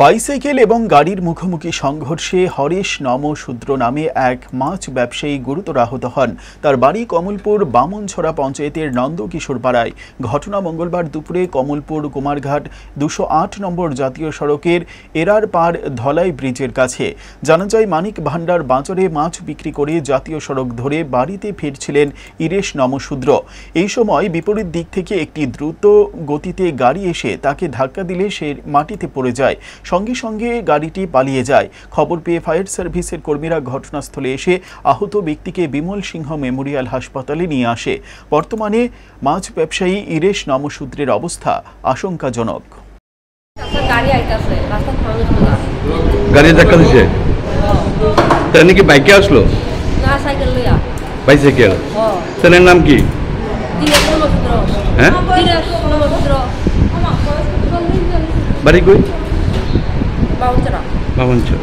Bicycle এবং গাড়ির মুখোমুখি সংঘর্ষে হরেশ নমশূদ্র নামে এক মাছ ব্যবসায়ী গুরুতর আহত হন। তার বাড়ি কমলপুর বামনছড়া পঞ্চায়েতের নন্দকিশোর পাড়ায়। ঘটনা মঙ্গলবার দুপুরে কমলপুর কুমারঘাট ২০৮ নম্বর জাতীয় সড়কের এরার পার ধলাই ব্রিজের কাছে। জানা যায়, মানিক ভান্ডার বাজারে মাছ বিক্রি করে জাতীয় সড়ক ধরে বাড়িতে ফিরছিলেন ইরেশ নমশূদ্র। এই সময় বিপরীত দিক থেকে একটি দ্রুত গতিতে গাড়ি এসে তাকে ধাক্কা দিলে সে মাটিতে পড়ে যায়। সঙ্গে সঙ্গে গাড়িটি পালিয়ে যায়। খবর পেয়ে ফায়ার সার্ভিসের কর্মীরা ঘটনাস্থলে এসে আহত ব্যক্তিকে বিমল সিংহ মেমোরিয়াল হাসপাতালে নিয়ে আসে। বর্তমানে মাছ ব্যবসায়ী ইরেশ নমশূদ্রের অবস্থা আশঙ্কাজনক। গাড়ি ধাক্কা দিছে? তার নাকি বাইকে আসলো? না, সাইকেল লইয়া। বাইসাইকেল? তার নাম কি? হ্যাঁ, বাড়ি কই? বামনছড়া। বামনছড়া।